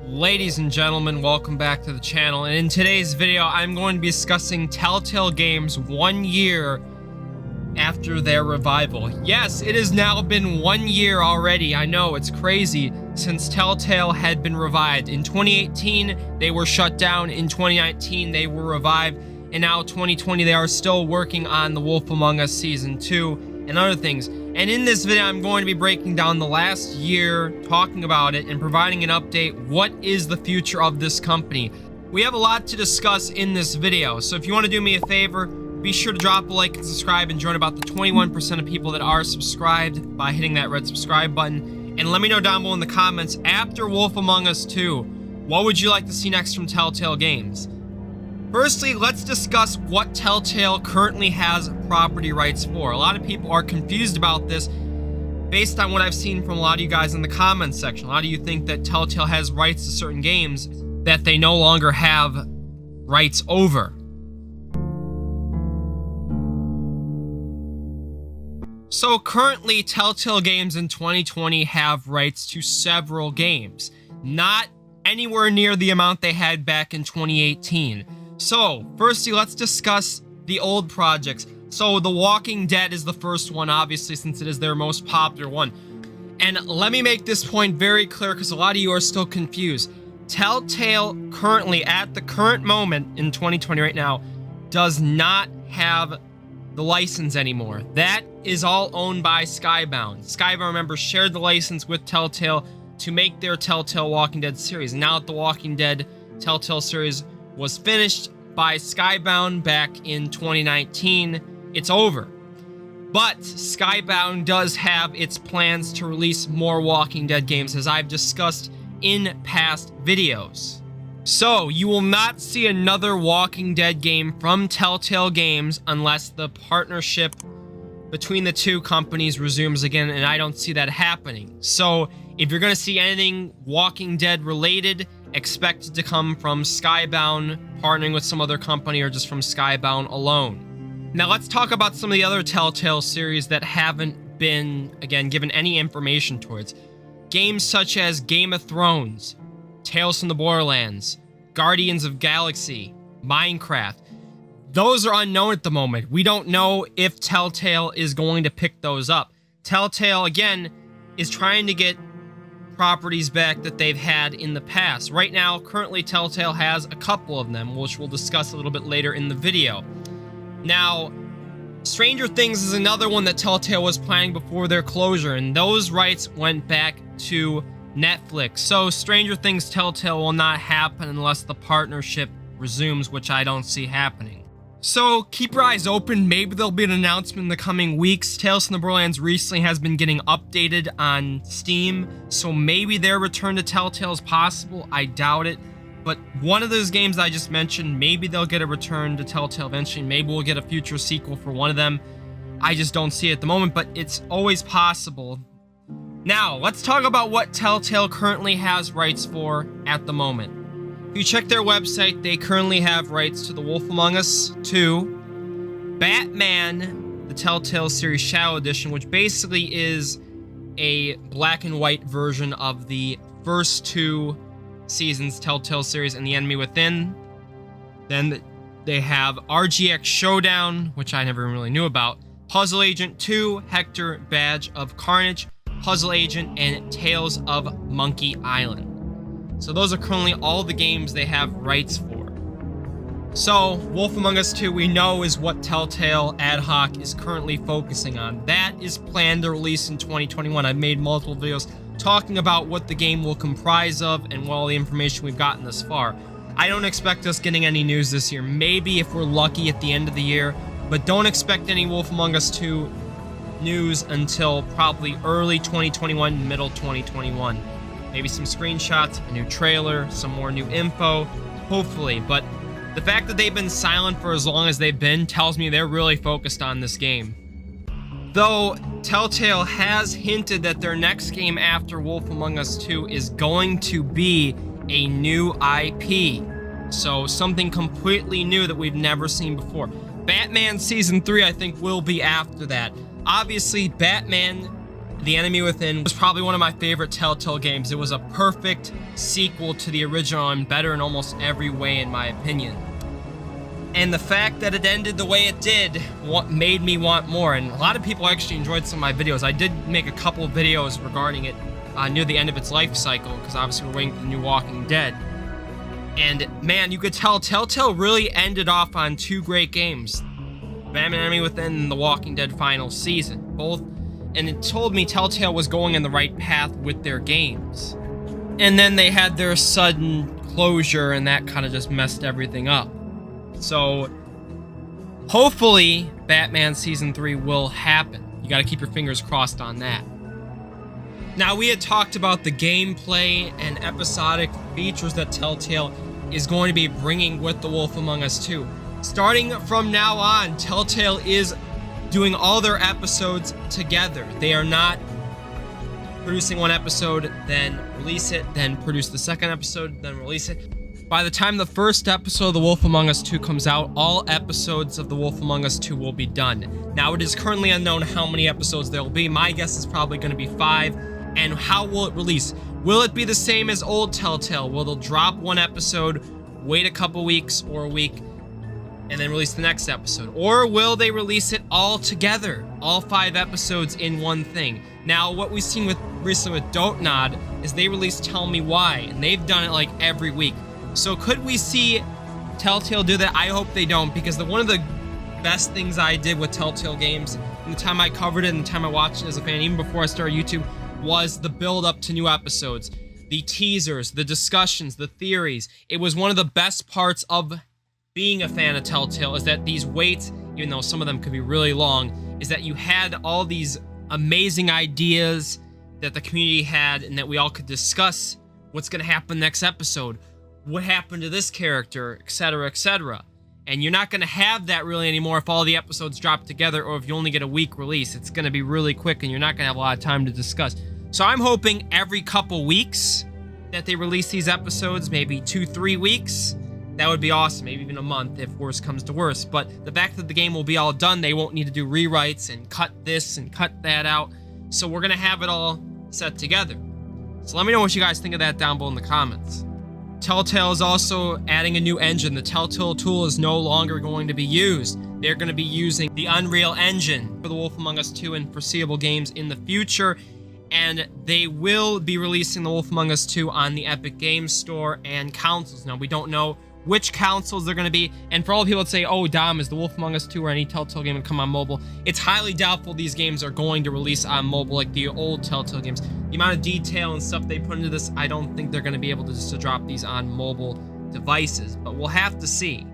Ladies and gentlemen, welcome back to the channel, and in today's video I'm going to be discussing Telltale Games 1 year after their revival. Yes, it has now been 1 year already. I know, it's crazy, since Telltale had been revived. In 2018 they were shut down, in 2019 they were revived, and now 2020 they are still working on The Wolf Among Us Season 2 and other things. And in this video, I'm going to be breaking down the last year, talking about it, and providing an update. What is the future of this company? We have a lot to discuss in this video, so if you want to do me a favor, be sure to drop a like and subscribe and join about the 21% of people that are subscribed by hitting that red subscribe button. And let me know down below in the comments, after Wolf Among Us 2, what would you like to see next from Telltale Games? Firstly, let's discuss what Telltale currently has property rights for. A lot of people are confused about this based on what I've seen from a lot of you guys in the comments section. A lot of you think that Telltale has rights to certain games that they no longer have rights over. So currently, Telltale Games in 2020 have rights to several games, not anywhere near the amount they had back in 2018. So, firstly, let's discuss the old projects. So, The Walking Dead is the first one, obviously, since it is their most popular one. And let me make this point very clear, because a lot of you are still confused. Telltale currently, at the current moment in 2020 right now, does not have the license anymore. That is all owned by Skybound. Skybound, remember, shared the license with Telltale to make their Telltale Walking Dead series. Now that the Walking Dead Telltale series was finished by Skybound back in 2019, it's over. But Skybound does have its plans to release more Walking Dead games, as I've discussed in past videos. So, you will not see another Walking Dead game from Telltale Games unless the partnership between the two companies resumes again, and I don't see that happening. So, if you're going to see anything Walking Dead related, expect it to come from Skybound partnering with some other company, or just from Skybound alone. Now let's talk about some of the other Telltale series that haven't been, again, given any information towards. Games such as Game of Thrones, Tales from the Borderlands, Guardians of Galaxy, Minecraft. Those are unknown at the moment. We don't know if Telltale is going to pick those up. Telltale, again, is trying to get properties back that they've had in the past. Right now, currently, Telltale has a couple of them, which we'll discuss a little bit later in the video. Now, Stranger Things is another one that Telltale was planning before their closure, and those rights went back to Netflix. So, Stranger Things Telltale will not happen unless the partnership resumes, which I don't see happening. So, keep your eyes open. Maybe there'll be an announcement in the coming weeks. Tales from the Borderlands recently has been getting updated on Steam, so maybe their return to Telltale is possible. I doubt it. But one of those games I just mentioned, maybe they'll get a return to Telltale eventually. Maybe we'll get a future sequel for one of them. I just don't see it at the moment, but it's always possible. Now, let's talk about what Telltale currently has rights for at the moment. If you check their website, they currently have rights to The Wolf Among Us 2, Batman, the Telltale series Shadow Edition, which basically is a black and white version of the first two seasons Telltale series, and The Enemy Within. Then they have RGX Showdown, which I never really knew about, Puzzle Agent 2, Hector Badge of Carnage, Puzzle Agent, and Tales of Monkey Island. So those are currently all the games they have rights for. So, Wolf Among Us 2, we know, is what Telltale Ad Hoc is currently focusing on. That is planned to release in 2021. I've made multiple videos talking about what the game will comprise of and all the information we've gotten thus far. I don't expect us getting any news this year. Maybe if we're lucky at the end of the year, but don't expect any Wolf Among Us 2 news until probably early 2021, middle 2021. Maybe some screenshots, a new trailer, some more new info, hopefully. But the fact that they've been silent for as long as they've been tells me they're really focused on this game. Though Telltale has hinted that their next game after Wolf Among Us 2 is going to be a new IP. So something completely new that we've never seen before. Batman Season 3, I think, will be after that. Obviously, Batman The Enemy Within was probably one of my favorite Telltale games. It was a perfect sequel to the original and better in almost every way, in my opinion. And the fact that it ended the way it did made me want more. And a lot of people actually enjoyed some of my videos. I did make a couple of videos regarding it near the end of its life cycle, because obviously we're waiting for the new Walking Dead. And man, you could tell Telltale really ended off on two great games. Batman Enemy Within and The Walking Dead final season. Both, and it told me Telltale was going in the right path with their games. And then they had their sudden closure, and that kind of just messed everything up. So, hopefully, Batman Season 3 will happen. You gotta keep your fingers crossed on that. Now, we had talked about the gameplay and episodic features that Telltale is going to be bringing with The Wolf Among Us 2. Starting from now on, Telltale is doing all their episodes together. They are not producing one episode, then release it, then produce the second episode, then release it. By the time the first episode of The Wolf Among Us 2 comes out, all episodes of The Wolf Among Us 2 will be done. Now, it is currently unknown how many episodes there will be. My guess is probably going to be 5. And how will it release? Will it be the same as old Telltale? Will they drop one episode, wait a couple weeks or a week, and then release the next episode? Or will they release it all together? All 5 episodes in one thing? Now, what we've seen recently with Don't Nod is they released Tell Me Why, and they've done it like every week. So could we see Telltale do that? I hope they don't, because one of the best things I did with Telltale games in the time I covered it and the time I watched it as a fan, even before I started YouTube, was the build up to new episodes. The teasers, the discussions, the theories. It was one of the best parts of being a fan of Telltale, is that these waits, even though some of them could be really long, is that you had all these amazing ideas that the community had, and that we all could discuss what's going to happen next episode. What happened to this character, etc., etc. And you're not going to have that really anymore if all the episodes drop together, or if you only get a week release. It's going to be really quick, and you're not going to have a lot of time to discuss. So I'm hoping every couple weeks that they release these episodes, maybe 2-3 weeks. That would be awesome, maybe even a month if worse comes to worse. But the fact that the game will be all done, they won't need to do rewrites and cut this and cut that out. So we're going to have it all set together. So let me know what you guys think of that down below in the comments. Telltale is also adding a new engine. The Telltale tool is no longer going to be used. They're going to be using the Unreal Engine for The Wolf Among Us 2 and foreseeable games in the future. And they will be releasing The Wolf Among Us 2 on the Epic Games Store and consoles. Now, we don't know which consoles they're going to be. And for all the people that say, oh, Dom, is The Wolf Among Us 2 or any Telltale game going to come on mobile? It's highly doubtful these games are going to release on mobile like the old Telltale games. The amount of detail and stuff they put into this, I don't think they're going to be able to just drop these on mobile devices. But we'll have to see.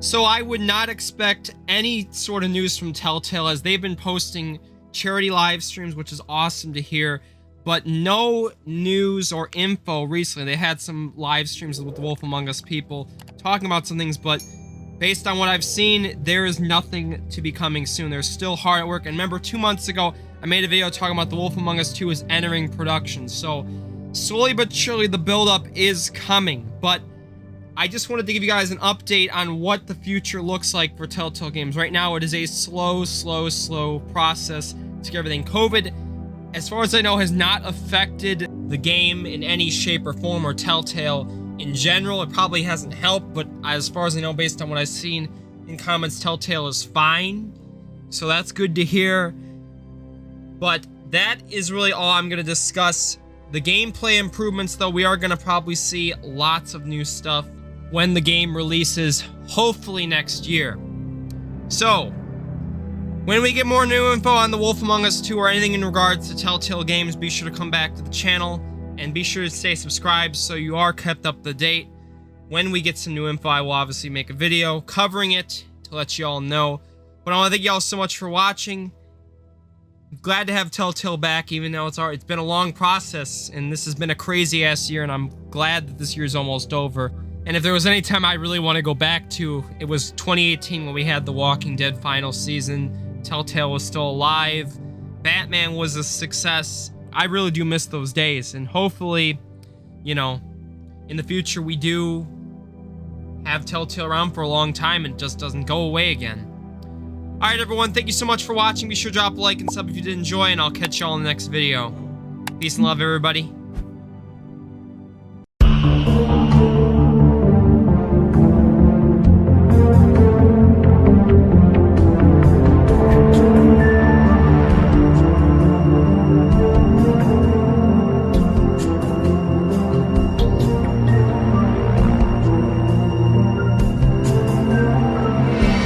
So I would not expect any sort of news from Telltale, as they've been posting charity live streams, which is awesome to hear. But no news or info recently. They had some live streams with the Wolf Among Us people talking about some things, but based on what I've seen, there is nothing to be coming soon. They're still hard at work. And remember, 2 months ago, I made a video talking about The Wolf Among Us 2 is entering production. So slowly but surely, the build-up is coming. But I just wanted to give you guys an update on what the future looks like for Telltale Games. Right now, it is a slow process to get everything. COVID, as far as I know, has not affected the game in any shape or form, or Telltale in general. It probably hasn't helped, but as far as I know, based on what I've seen in comments, Telltale is fine. So that's good to hear. But that is really all I'm going to discuss. The gameplay improvements, though, we are going to probably see lots of new stuff when the game releases, hopefully next year. So, when we get more new info on The Wolf Among Us 2 or anything in regards to Telltale Games, be sure to come back to the channel and be sure to stay subscribed so you are kept up to date. When we get some new info, I will obviously make a video covering it to let you all know. But I want to thank you all so much for watching. Glad to have Telltale back, even though it's been a long process and this has been a crazy ass year, and I'm glad that this year's almost over. And if there was any time I really want to go back to, it was 2018 when we had The Walking Dead final season. Telltale was still alive. Batman was a success. I really do miss those days. And hopefully, you know, in the future we do have Telltale around for a long time and it just doesn't go away again. Alright, everyone, thank you so much for watching. Be sure to drop a like and sub if you did enjoy, and I'll catch y'all in the next video. Peace and love, everybody.